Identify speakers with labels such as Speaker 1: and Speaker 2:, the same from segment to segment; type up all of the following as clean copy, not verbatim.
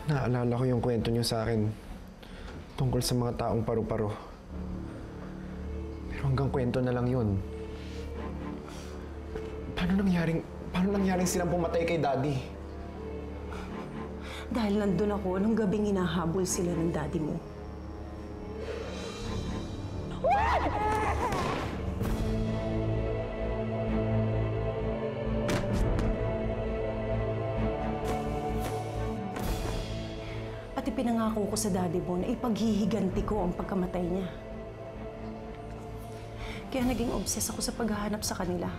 Speaker 1: Naalala ko yung kwento niyo sa akin tungkol sa mga taong paru-paro. Pero hanggang kwento na lang yun. Paano nangyaring silang pumatay kay Daddy?
Speaker 2: Dahil nandun ako nung gabing hinahabol sila ng daddy mo. Pati pinangako ko sa daddy mo na ipaghihiganti ko ang pagkamatay niya. Kaya naging obsessed ako sa paghahanap sa kanila.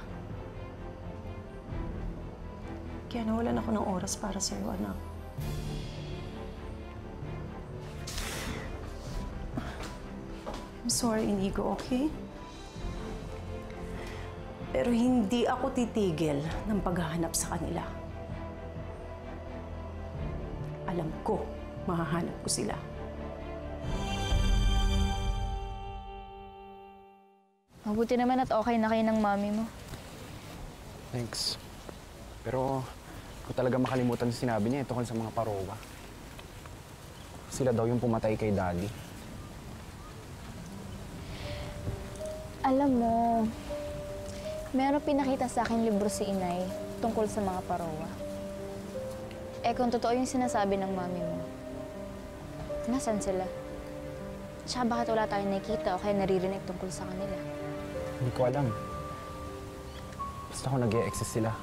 Speaker 2: Kaya nawalan ako ng oras para sa'yo, anak. I'm sorry, Inigo, okay? Pero hindi ako titigil ng paghahanap sa kanila. Alam ko, mahahanap ko sila.
Speaker 3: Mabuti naman at okay na kayo ng mami mo.
Speaker 1: Thanks. Pero kung talaga makalimutan sa sinabi niya tungkol sa mga parowa. Sila daw yung pumatay kay Daddy.
Speaker 3: Alam mo, meron pinakita sa akin libro si Inay tungkol sa mga parowa. Eh kung totoo yung sinasabi ng mami mo, nasaan sila? Tsaka bakit wala tayong nakikita o kaya naririnig tungkol sa kanila?
Speaker 1: Hindi ko alam. Basta kung nag-e-exist sila,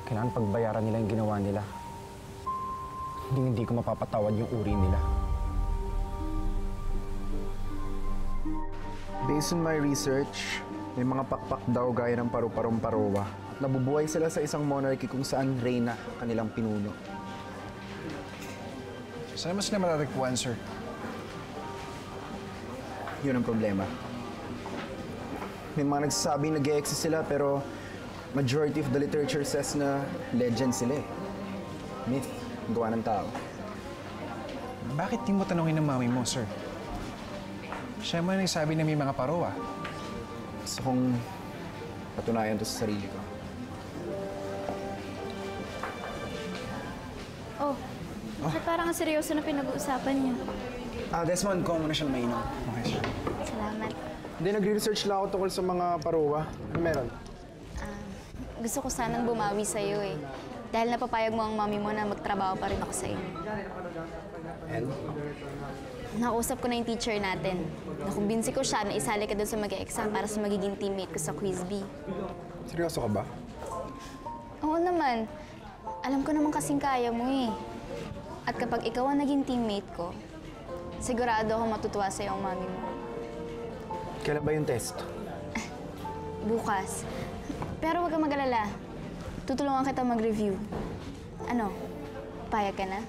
Speaker 1: kailangan pagbayaran nila yung ginawa nila. Hindi ko mapapatawad yung uri nila. Based on my research, may mga pakpak daw gaya ng paru-parong parowa. At nabubuhay sila sa isang monarchy kung saan reyna kanilang pinuno.
Speaker 4: Saan mo sila matatagpuan, sir?
Speaker 1: Yun ang problema. May mga nagsasabing nag-e-exist sila pero majority of the literature says na legend sila eh. Myth, gawa ng tao.
Speaker 4: Bakit di mo tanungin ng mami mo, sir? Siya mo nagsabi na may mga parowa.
Speaker 1: Gusto kong patunayan to sa sarili ko.
Speaker 5: Oh, bakit parang ang seryoso na pinag-uusapan niyo?
Speaker 1: Desmond, kuha mo na siya mainom.
Speaker 4: Okay, sir.
Speaker 5: Salamat.
Speaker 1: Hindi, nagre-research lang ako tungkol sa mga parowa. Ano meron?
Speaker 5: Gusto ko sanang bumawi sa'yo eh. Dahil napapayag mo ang mami mo na magtrabaho pa rin ako sa inyo.
Speaker 1: And?
Speaker 5: Nakausap ko na yung teacher natin. Nakumbinsi ko siya na isali ka doon sa mag-exam para sa magiging teammate ko sa Quiz B.
Speaker 1: Seryoso ka ba?
Speaker 5: Oo naman. Alam ko naman kasing kaya mo eh. At kapag ikaw ang naging teammate ko, sigurado akong matutuwa sa'yo ang mami mo.
Speaker 1: Kailan ba yung test?
Speaker 5: Bukas. Pero huwag kang mag-alala. Tutulungan kita mag-review. Ano? Payag ka na?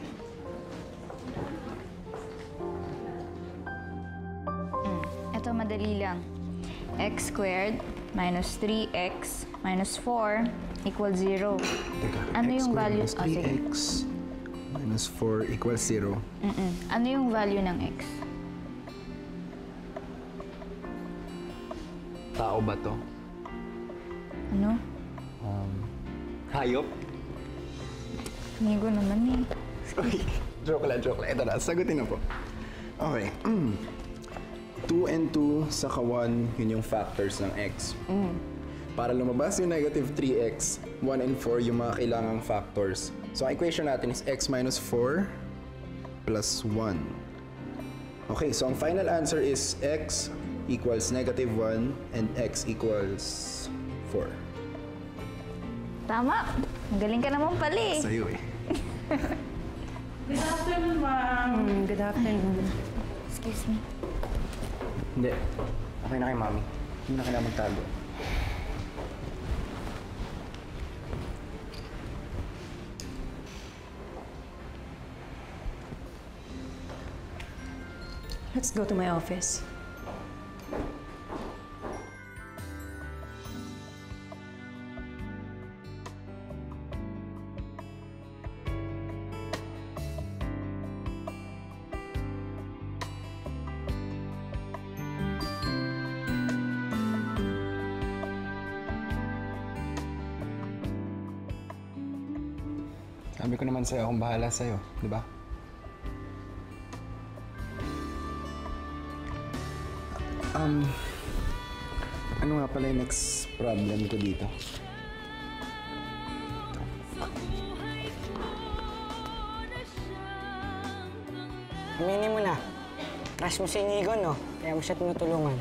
Speaker 3: Ito madali lang. X squared minus 3x minus 4 equals 0.
Speaker 1: Teka,
Speaker 3: Ano
Speaker 1: x
Speaker 3: yung
Speaker 1: squared
Speaker 3: value?
Speaker 1: minus 3x minus 4 equals 0.
Speaker 3: Ano yung value ng x?
Speaker 1: Tao ba to?
Speaker 3: Ano?
Speaker 1: Hayop?
Speaker 3: Inigo naman eh.
Speaker 1: Joke lang. Ito na, sagutin na po. Okay. 2 and 2 saka 1, yun yung factors ng x. Para lumabas yung negative 3x, 1 and 4 yung mga kailangang factors. So, ang equation natin is x minus 4 plus 1. Okay, so ang final answer is x equals negative 1 and x equals 4.
Speaker 3: Tama! Magaling ka naman pala eh.
Speaker 1: Sa'yo eh.
Speaker 2: Good afternoon, ma'am. Good afternoon.
Speaker 3: Excuse me.
Speaker 1: Hindi. Okay na kay Mami. Hindi na kailangan magtago.
Speaker 2: Let's go to my office.
Speaker 1: Sabi ko naman sa'yo, akong bahala sa'yo, di ba? Ano nga pala yung next problem ko dito?
Speaker 6: Aminin mo na. Crush mo si Inigo, no? Kaya mo siya tinutulungan.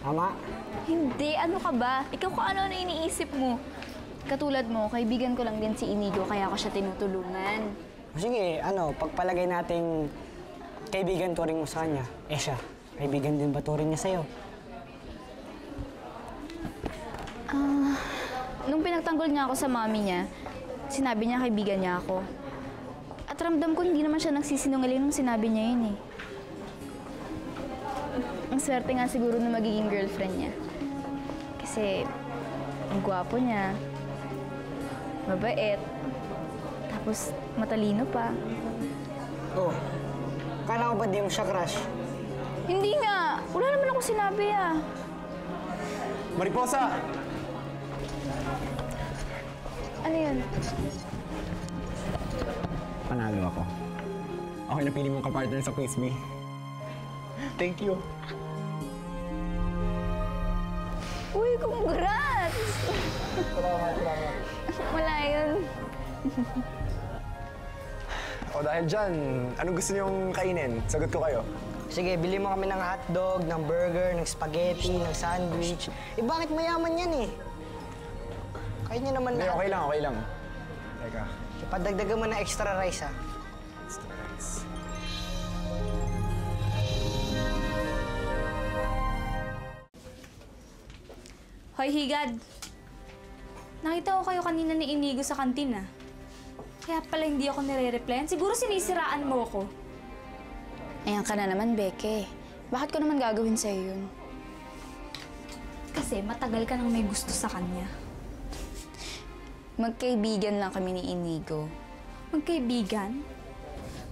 Speaker 6: Tama?
Speaker 3: Hindi, ano ka ba? Ikaw kung ano iniisip mo. Katulad mo, kaibigan ko lang din si Inigo, kaya ako siya tinutulungan.
Speaker 6: O sige, pagpalagay nating kaibigan turing mo sa kanya. Siya, kaibigan din ba turing niya sa'yo?
Speaker 3: Nung pinagtanggol niya ako sa mami niya, sinabi niya kaibigan niya ako. At ramdam ko hindi naman siya nagsisinungaling nung sinabi niya yun eh. Ang swerte nga siguro na magiging girlfriend niya. Kasi ang gwapo niya, mabait, tapos matalino pa.
Speaker 6: Oh, kala ko ba di mo siya crush?
Speaker 3: Hindi nga! Wala naman ako sinabi ah.
Speaker 1: Mariposa!
Speaker 3: Ano yun?
Speaker 1: Panalo ako. Ako yung napili mong kapartner sa Quiz Me. Thank you.
Speaker 3: Uy, congrats!
Speaker 1: Salamat.
Speaker 3: Wala yun.
Speaker 1: O dahil dyan, anong gusto niyong kainin? Sagot ko kayo.
Speaker 6: Sige, bili mo kami ng hotdog, ng burger, ng spaghetti, ng sandwich. Bakit mayaman yan eh? Kaya niyo naman
Speaker 1: Hindi,
Speaker 6: lahat.
Speaker 1: okay lang. Teka.
Speaker 6: Ipadagdagan mo ng extra rice, ha?
Speaker 7: Hoy, Higad. Nakita ko kayo kanina ni Inigo sa kantin, ah. Kaya pala hindi ako nire-replyan. Siguro sinisiraan mo ako.
Speaker 5: Ayan ka na naman, Beke. Bakit ko naman gagawin sa'yo yun?
Speaker 7: Kasi matagal ka nang may gusto sa kanya.
Speaker 5: Magkaibigan lang kami ni Inigo.
Speaker 7: Magkaibigan?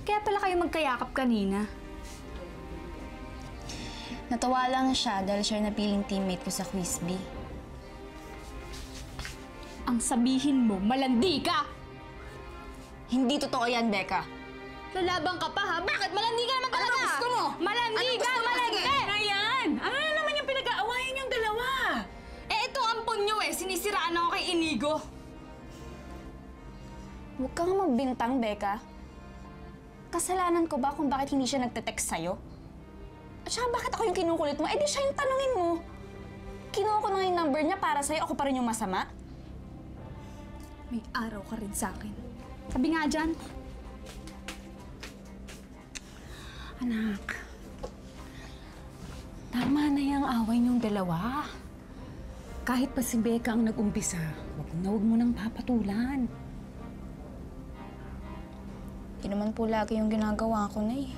Speaker 7: Kaya pala kayo magkayakap kanina.
Speaker 5: Natawa lang siya dahil siya napiling teammate ko sa Quiz Bee.
Speaker 7: Ang sabihin mo, malandi ka!
Speaker 5: Hindi totoo yan, Becca.
Speaker 7: Lalabang ka pa, ha? Bakit? Malandi ka naman talaga!
Speaker 5: Ano gusto mo?
Speaker 7: Malandi
Speaker 5: Ano
Speaker 7: ka!
Speaker 5: gusto mo?
Speaker 7: Malandi!
Speaker 5: Sige.
Speaker 7: Ayan! Ano na naman yung pinag-aawayan yung dalawa? Ito ampon nyo eh. Sinisiraan ako kay Inigo.
Speaker 5: Huwag kang magbintang, Becca. Kasalanan ko ba kung bakit hindi siya nagte-text sa'yo? At saka bakit ako yung kinukulit mo? Eh di siya yung tanungin mo. Kinuha ko na yung number niya para sa'yo, ako pa rin yung masama?
Speaker 7: May araw ka rin sa akin. Sabi nga dyan.
Speaker 2: Anak, tama na yung away niyong dalawa. Kahit pa si Becca ang nag-umpisa, huwag mo nang papatulan.
Speaker 5: Hindi naman po lagi yung ginagawa ko na eh.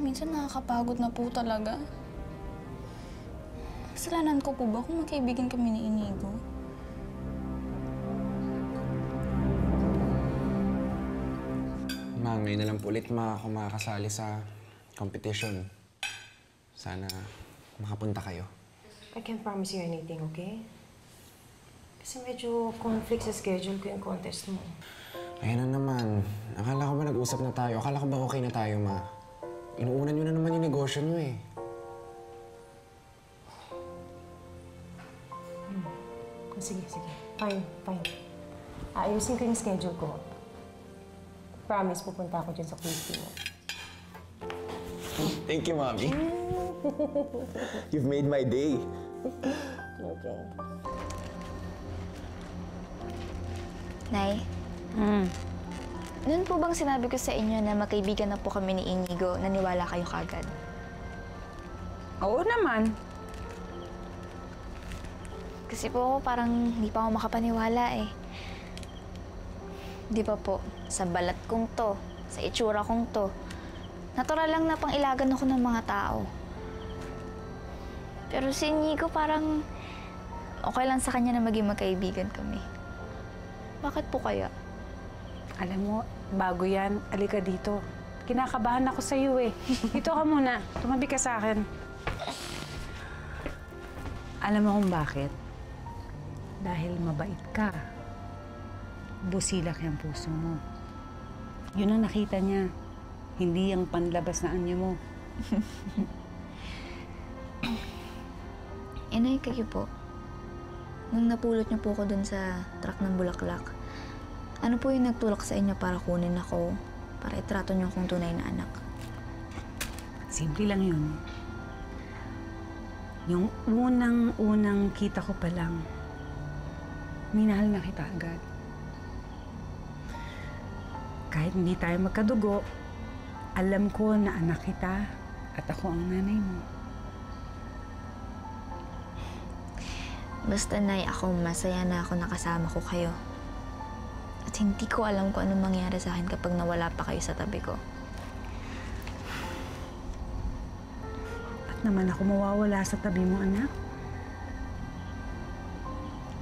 Speaker 5: Minsan nakakapagod na po talaga. Kasalanan ko po ba kung magkaibigan kami ni Inigo?
Speaker 1: Ma, ngayon na lang po ulit ako makakasali sa competition. Sana makapunta kayo.
Speaker 2: I can't promise you anything, okay? Kasi medyo conflict sa schedule ko yung contest mo.
Speaker 1: Ayan na naman. Akala ko ba nag-usap na tayo? Akala ko ba okay na tayo, Ma? Inuunan nyo na naman yung negosyo nyo eh.
Speaker 2: Sige. Fine. Ayusin ko yung schedule ko. Promise, pupunta ako dyan sa quiz mo.
Speaker 1: Thank you, Mommy. You've made my day.
Speaker 2: Okay.
Speaker 3: Nay? Noon po bang sinabi ko sa inyo na magkaibigan na po kami ni Inigo, naniwala kayo kagad?
Speaker 2: Oo naman.
Speaker 3: Kasi po parang hindi pa ako makapaniwala eh. Di ba po, sa balat kong to, sa itsura kong to, natural lang na pang ilagan ako ng mga tao. Pero si Inigo parang okay lang sa kanya na maging magkaibigan kami. Bakit po kaya?
Speaker 2: Alam mo, bago yan, alika dito. Kinakabahan ako sa iyo eh. Dito ka muna. Tumabi ka sa akin. Alam mo kung bakit? Dahil mabait ka.
Speaker 8: busilak yung puso mo. Yun ang nakita niya. Hindi yung panlabas na anyo mo.
Speaker 3: Inay, kayo po. Nung napulot niyo po ko dun sa truck ng bulaklak, ano po yung nagtulak sa inyo para kunin ako, para itrato niyo akong tunay na anak?
Speaker 8: Simple lang yun. Yung unang kita ko pa lang, minahal na kita agad. Kahit hindi tayo magkadugo, alam ko na anak kita at ako ang nanay mo.
Speaker 3: Basta, Nay, ako masaya na ako nakasama ko kayo. At hindi ko alam kung anong mangyari sa akin kapag nawala pa kayo sa tabi ko.
Speaker 8: At naman ako mawawala sa tabi mo, anak.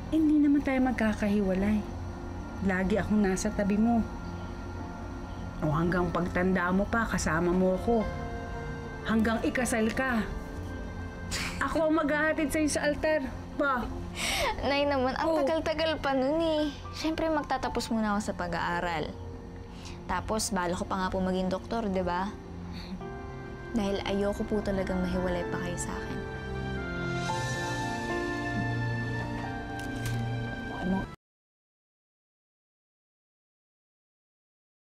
Speaker 8: Hindi naman tayo magkakahiwalay. Lagi akong nasa tabi mo. O hanggang pagtanda mo pa, kasama mo ako. Hanggang ikasal ka. Ako ang maghahatid sa'yo sa altar. Pa.
Speaker 3: Nay naman, ang tagal-tagal pa nun eh. Siyempre, magtatapos muna ako sa pag-aaral. Tapos, bala ko pa nga po maging doktor, di ba? Dahil ayoko po talagang mahiwalay pa kayo sa akin.
Speaker 8: Ano?